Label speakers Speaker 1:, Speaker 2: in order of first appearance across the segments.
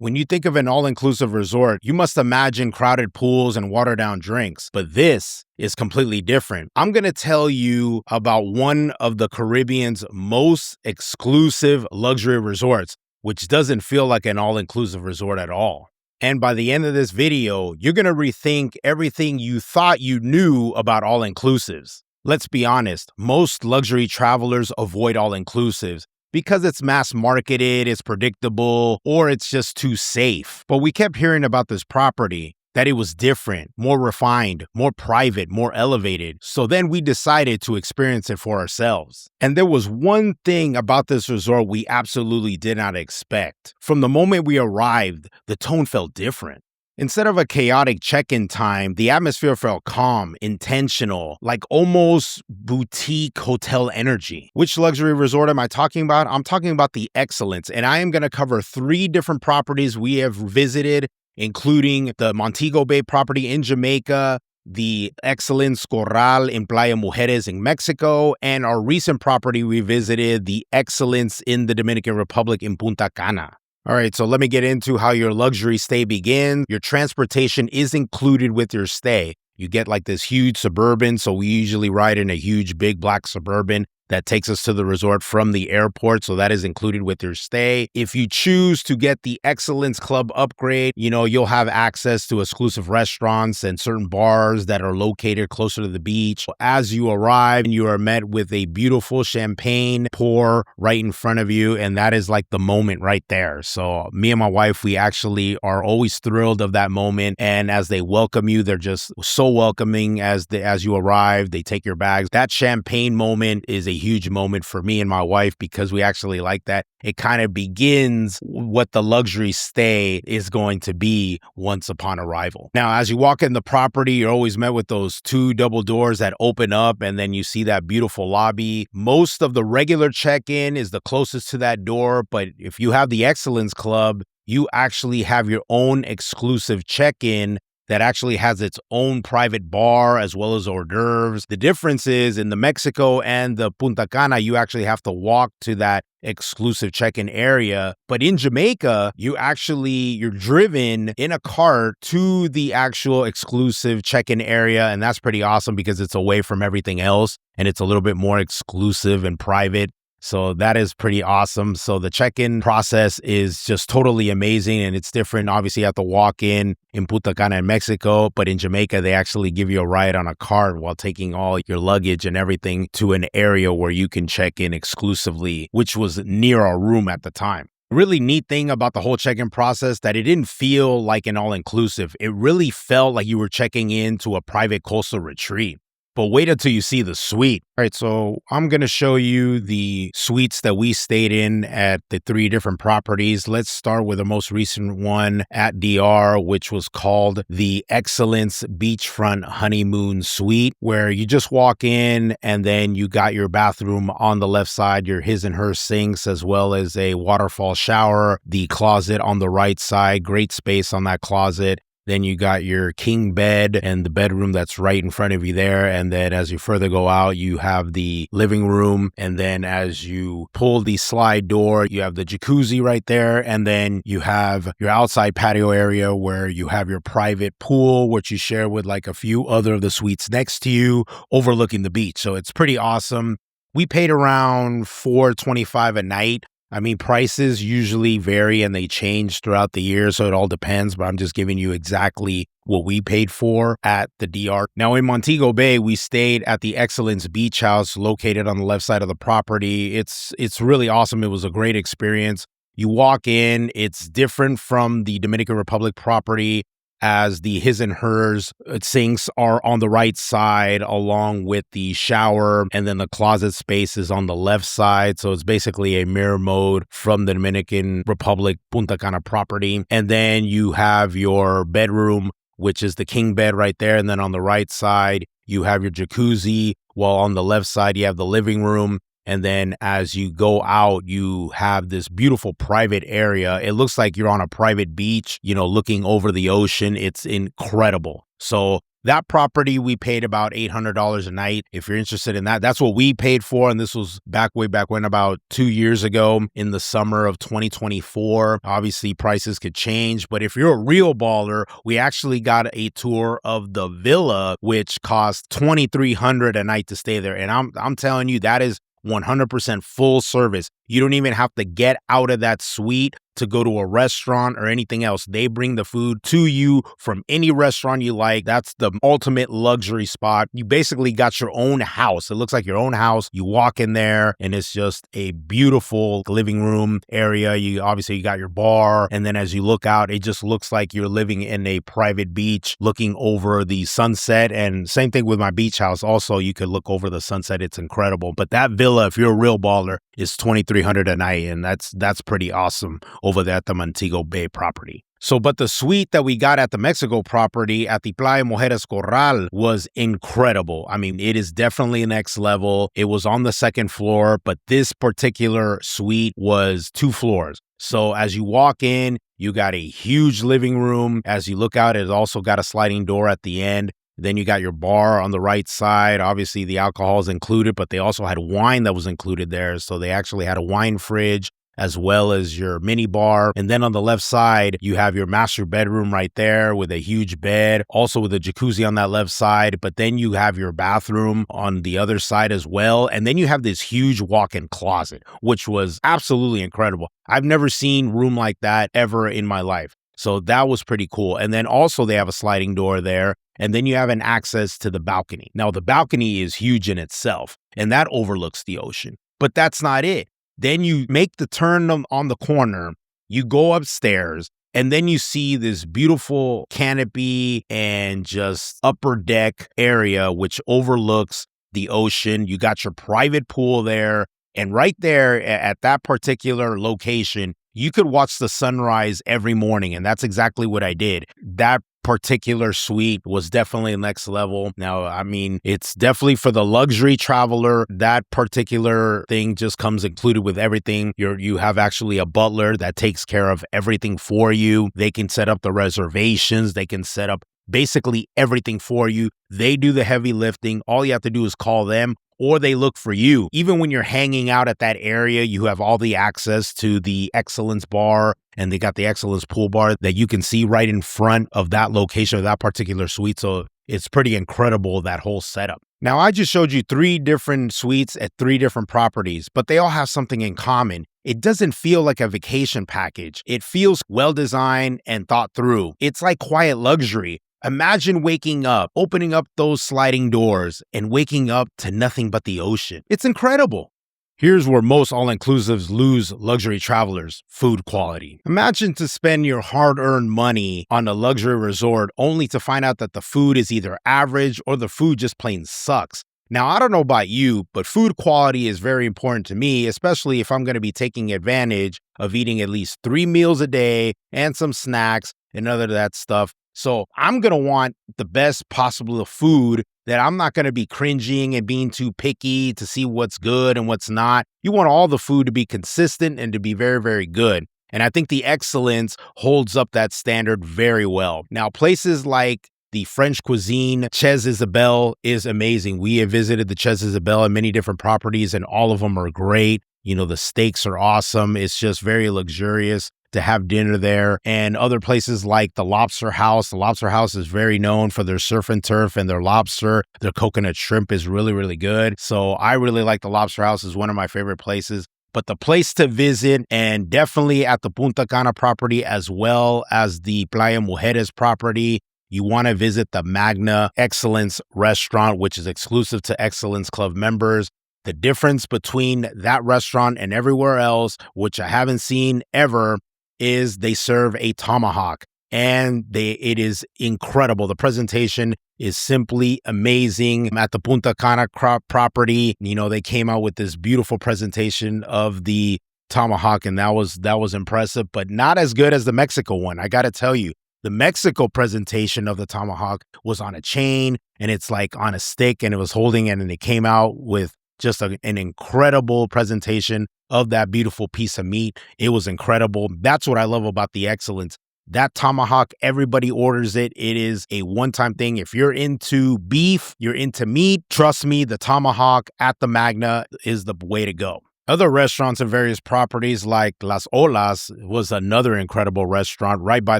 Speaker 1: When you think of an all-inclusive resort, you must imagine crowded pools and watered-down drinks, but this is completely different. I'm going to tell you about one of the Caribbean's most exclusive luxury resorts, which doesn't feel like an all-inclusive resort at all. And by the end of this video, you're going to rethink everything you thought you knew about all-inclusives. Let's be honest, most luxury travelers avoid all-inclusives because it's mass marketed, it's predictable, or it's just too safe. But we kept hearing about this property, that it was different, more refined, more private, more elevated. So then we decided to experience it for ourselves. And there was one thing about this resort we absolutely did not expect. From the moment we arrived, the tone felt different. Instead of a chaotic check-in time, the atmosphere felt calm, intentional, like almost boutique hotel energy. Which luxury resort am I talking about? I'm talking about the Excellence, and I am going to cover 3 different properties we have visited, including the Montego Bay property in Jamaica, the Excellence Corral in Playa Mujeres in Mexico, and our recent property we visited, the Excellence in the Dominican Republic in Punta Cana. All right, so let me get into how your luxury stay begins. Your transportation is included with your stay. You get like this huge Suburban, so we usually ride in a huge, big black Suburban that takes us to the resort from the airport, so that is included with your stay. If you choose to get the Excellence Club upgrade, you'll have access to exclusive restaurants and certain bars that are located closer to the beach. As you arrive, you are met with a beautiful champagne pour right in front of you, and that is like the moment right there. So me and my wife, we actually are always thrilled of that moment, and as they welcome you, they're just so welcoming as you arrive. They take your bags. That champagne moment is a huge moment for me and my wife because we actually like that. It kind of begins what the luxury stay is going to be once upon arrival. Now, as you walk in the property, you're always met with those 2 double doors that open up, and then you see that beautiful lobby. Most of the regular check-in is the closest to that door, but if you have the Excellence Club, you actually have your own exclusive check-in that actually has its own private bar as well as hors d'oeuvres. The difference is in the Mexico and the Punta Cana, you actually have to walk to that exclusive check-in area. But in Jamaica, you're driven in a cart to the actual exclusive check-in area. And that's pretty awesome because it's away from everything else and it's a little bit more exclusive and private. So that is pretty awesome. So the check-in process is just totally amazing and it's different. Obviously, you have to walk in Punta Cana in Mexico, but in Jamaica, they actually give you a ride on a cart while taking all your luggage and everything to an area where you can check in exclusively, which was near our room at the time. Really neat thing about the whole check-in process that it didn't feel like an all-inclusive. It really felt like you were checking into a private coastal retreat. But wait until you see the suite. All right, so I'm going to show you the suites that we stayed in at the 3 different properties. Let's start with the most recent one at DR, which was called the Excellence Beachfront Honeymoon Suite, where you just walk in and then you got your bathroom on the left side, your his and her sinks, as well as a waterfall shower, the closet on the right side, great space on that closet. Then you got your king bed and the bedroom that's right in front of you there. And then as you further go out, you have the living room. And then as you pull the slide door, you have the jacuzzi right there. And then you have your outside patio area where you have your private pool, which you share with like a few other of the suites next to you, overlooking the beach. So it's pretty awesome. We paid around $425 a night. I mean, prices usually vary and they change throughout the year, so it all depends, but I'm just giving you exactly what we paid for at the DR. Now, in Montego Bay, we stayed at the Excellence Beach House located on the left side of the property. It's really awesome. It was a great experience. You walk in, it's different from the Dominican Republic property, as the his and hers sinks are on the right side along with the shower, and then the closet space is on the left side. So it's basically a mirror mode from the Dominican Republic Punta Cana property. And then you have your bedroom, which is the king bed right there. And then on the right side, you have your jacuzzi, while on the left side, you have the living room. And then as you go out, you have this beautiful private area. It looks like you're on a private beach, looking over the ocean. It's incredible. So That property, we paid about $800 a night. If you're interested in that, that's what we paid for. And this was way back when, about 2 years ago in the summer of 2024. Obviously, prices could change. But if you're a real baller, we actually got a tour of the villa, which cost $2,300 a night to stay there. And I'm telling you, that is 100% full service. You don't even have to get out of that suite to go to a restaurant or anything else. They bring the food to you from any restaurant you like. That's the ultimate luxury spot. You basically got your own house. It looks like your own house. You walk in there and it's just a beautiful living room area. You got your bar. And then as you look out, it just looks like you're living in a private beach looking over the sunset. And same thing with my beach house. Also, you could look over the sunset. It's incredible. But that villa, if you're a real baller, is $2,300 a night. And that's pretty awesome over there at the Montego Bay property. But the suite that we got at the Mexico property at the Playa Mujeres Corral was incredible. I mean, it is definitely next level. It was on the second floor, but this particular suite was 2 floors. So as you walk in, you got a huge living room. As you look out, it also got a sliding door at the end. Then you got your bar on the right side. Obviously, the alcohol is included, but they also had wine that was included there. So they actually had a wine fridge as well as your mini bar. And then on the left side, you have your master bedroom right there with a huge bed, also with a jacuzzi on that left side. But then you have your bathroom on the other side as well. And then you have this huge walk-in closet, which was absolutely incredible. I've never seen room like that ever in my life. So that was pretty cool. And then also they have a sliding door there. And then you have an access to the balcony. Now, the balcony is huge in itself, and that overlooks the ocean. But that's not it. Then you make the turn on the corner, you go upstairs, and then you see this beautiful canopy and just upper deck area, which overlooks the ocean. You got your private pool there. And right there at that particular location, you could watch the sunrise every morning. And that's exactly what I did. That particular suite was definitely next level. Now, I mean, it's definitely for the luxury traveler. That particular thing just comes included with everything. You have actually a butler that takes care of everything for you. They can set up the reservations. They can set up basically everything for you. They do the heavy lifting. All you have to do is call them, or they look for you. Even when you're hanging out at that area, you have all the access to the Excellence bar, and they got the Excellence pool bar that you can see right in front of that location of that particular suite. So it's pretty incredible, that whole setup. Now, I just showed you 3 different suites at 3 different properties, but they all have something in common. It doesn't feel like a vacation package. It feels well-designed and thought through. It's like quiet luxury. Imagine waking up, opening up those sliding doors, and waking up to nothing but the ocean. It's incredible. Here's where most all-inclusives lose luxury travelers: food quality. Imagine to spend your hard-earned money on a luxury resort only to find out that the food is either average or the food just plain sucks. Now, I don't know about you, but food quality is very important to me, especially if I'm going to be taking advantage of eating at least 3 meals a day and some snacks and other of that stuff. So I'm going to want the best possible food, that I'm not going to be cringing and being too picky to see what's good and what's not. You want all the food to be consistent and to be very, very good. And I think the Excellence holds up that standard very well. Now, places like the French cuisine, Chez Isabelle, is amazing. We have visited the Chez Isabelle at many different properties, and all of them are great. You know, the steaks are awesome. It's just very luxurious to have dinner there. And other places like the Lobster House. The Lobster House is very known for their surf and turf and their lobster. Their coconut shrimp is really, really good. So I really like the Lobster House. Is one of my favorite places. But the place to visit, and definitely at the Punta Cana property as well as the Playa Mujeres property, you want to visit the Magna Excellence restaurant, which is exclusive to Excellence Club members. The difference between that restaurant and everywhere else, which I haven't seen ever, is they serve a tomahawk, and it is incredible. The presentation is simply amazing. At the Punta Cana property, you know, they came out with this beautiful presentation of the tomahawk, and that was impressive, but not as good as the Mexico one. I got to tell you, the Mexico presentation of the tomahawk was on a chain, and it's like on a stick, and it was holding it, and it came out with just an incredible presentation of that beautiful piece of meat. It was incredible. That's what I love about the Excellence. That tomahawk, everybody orders it. It is a one-time thing. If you're into beef, you're into meat, trust me, the tomahawk at the Magna is the way to go. Other restaurants and various properties like Las Olas was another incredible restaurant right by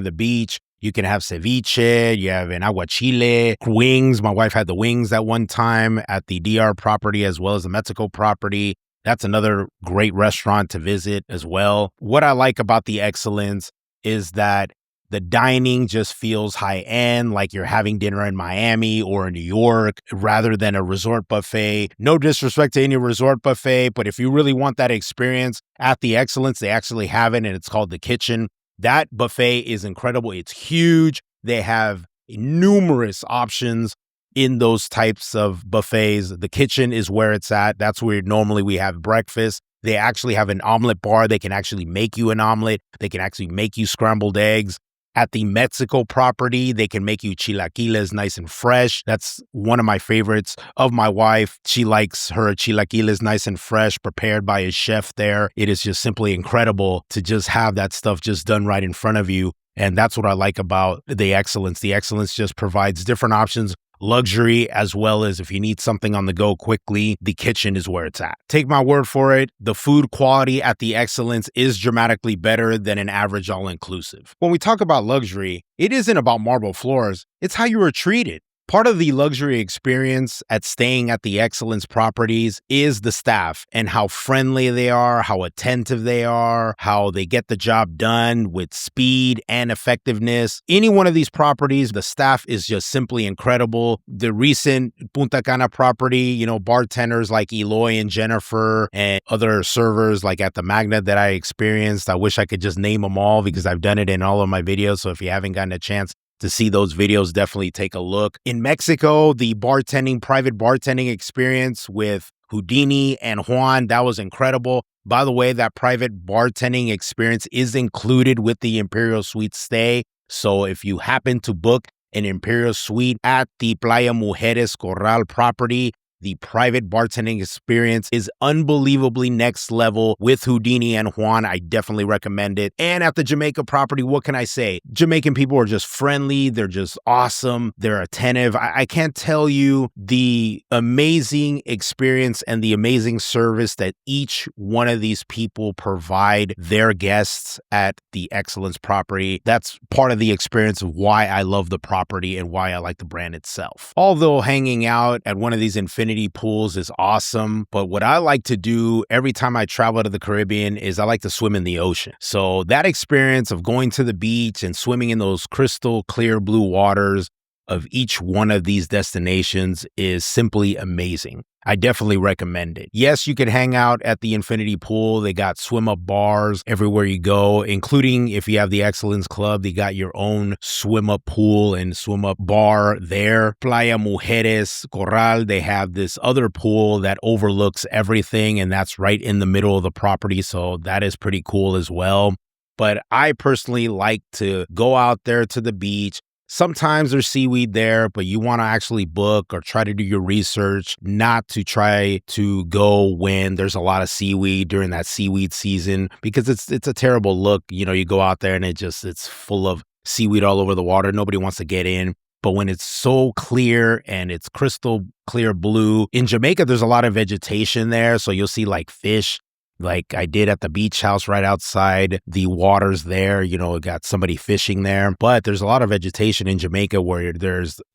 Speaker 1: the beach. You can have ceviche, you have an aguachile, wings. My wife had the wings at one time at the DR property as well as the Mexico property. That's another great restaurant to visit as well. What I like about the Excellence is that the dining just feels high-end, like you're having dinner in Miami or in New York rather than a resort buffet. No disrespect to any resort buffet, but if you really want that experience at the Excellence, they actually have it, and it's called The Kitchen. That buffet is incredible. It's huge. They have numerous options in those types of buffets. The Kitchen is where it's at. That's where normally we have breakfast. They actually have an omelet bar. They can actually make you an omelet. They can actually make you scrambled eggs. At the Mexico property, they can make you chilaquiles nice and fresh. That's one of my favorites of my wife. She likes her chilaquiles nice and fresh, prepared by a chef there. It is just simply incredible to just have that stuff just done right in front of you. And that's what I like about the Excellence. The Excellence just provides different options, luxury, as well as if you need something on the go quickly, the Kitchen is where it's at. Take my word for it, the food quality at the Excellence is dramatically better than an average all-inclusive. When we talk about luxury, it isn't about marble floors, it's how you were treated. Part of the luxury experience at staying at the Excellence properties is the staff and how friendly they are, how attentive they are, how they get the job done with speed and effectiveness. Any one of these properties, the staff is just simply incredible. The recent Punta Cana property, bartenders like Eloy and Jennifer and other servers like at the Magna that I experienced. I wish I could just name them all because I've done it in all of my videos. So if you haven't gotten a chance to see those videos, definitely take a look. In Mexico, the private bartending experience with Houdini and Juan, that was incredible. By the way, that private bartending experience is included with the Imperial Suite stay. So if you happen to book an Imperial Suite at the Playa Mujeres Corral property, the private bartending experience is unbelievably next level with Houdini and Juan. I definitely recommend it. And at the Jamaica property, what can I say? Jamaican people are just friendly. They're just awesome. They're attentive. I can't tell you the amazing experience and the amazing service that each one of these people provide their guests at the Excellence property. That's part of the experience of why I love the property and why I like the brand itself. Although hanging out at one of these infinity pools is awesome, but what I like to do every time I travel to the Caribbean is I like to swim in the ocean. So that experience of going to the beach and swimming in those crystal clear blue waters of each one of these destinations is simply amazing. I definitely recommend it. Yes, you can hang out at the infinity pool. They got swim-up bars everywhere you go, including if you have the Excellence Club, they got your own swim-up pool and swim-up bar there. Playa Mujeres Corral, they have this other pool that overlooks everything, and that's right in the middle of the property, so that is pretty cool as well. But I personally like to go out there to the beach. Sometimes there's seaweed there, but you want to actually book or try to do your research, not to try to go when there's a lot of seaweed during that seaweed season, because it's a terrible look. You go out there and it's full of seaweed all over the water. Nobody wants to get in. But when it's so clear and it's crystal clear blue, in Jamaica, there's a lot of vegetation there. So you'll see like fish, like I did at the beach house right outside the waters there. Got somebody fishing there. But there's a lot of vegetation in Jamaica where it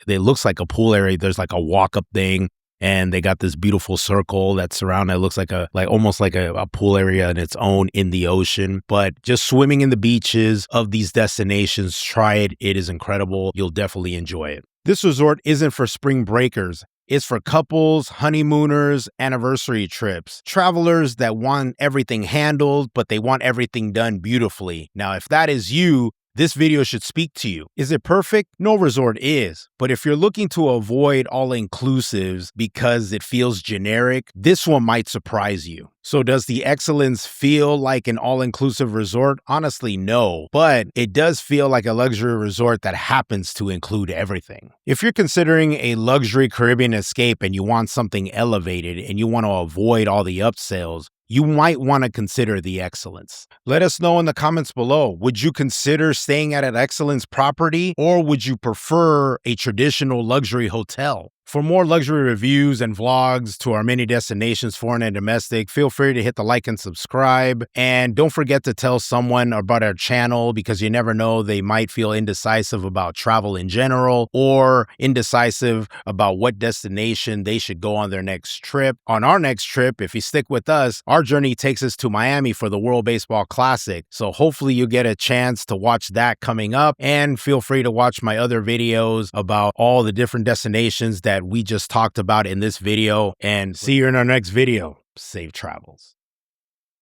Speaker 1: looks like a pool area. There's like a walk-up thing, and they got this beautiful circle that's surrounded. It looks like almost like a pool area in its own in the ocean. But just swimming in the beaches of these destinations, try it. It is incredible. You'll definitely enjoy it. This resort isn't for spring breakers. It's for couples, honeymooners, anniversary trips, travelers that want everything handled, but they want everything done beautifully. Now, if that is you, this video should speak to you. Is it perfect? No resort is. But if you're looking to avoid all-inclusives because it feels generic, this one might surprise you. So does the Excellence feel like an all-inclusive resort? Honestly, no. But it does feel like a luxury resort that happens to include everything. If you're considering a luxury Caribbean escape and you want something elevated and you want to avoid all the upsells, you might want to consider the Excellence. Let us know in the comments below. Would you consider staying at an Excellence property, or would you prefer a traditional luxury hotel? For more luxury reviews and vlogs to our many destinations, foreign and domestic, feel free to hit the like and subscribe. And don't forget to tell someone about our channel, because you never know, they might feel indecisive about travel in general, or indecisive about what destination they should go on their next trip. On our next trip, if you stick with us, our journey takes us to Miami for the World Baseball Classic. So hopefully you get a chance to watch that coming up, and feel free to watch my other videos about all the different destinations that we just talked about in this video. And see you in our next video. Safe travels.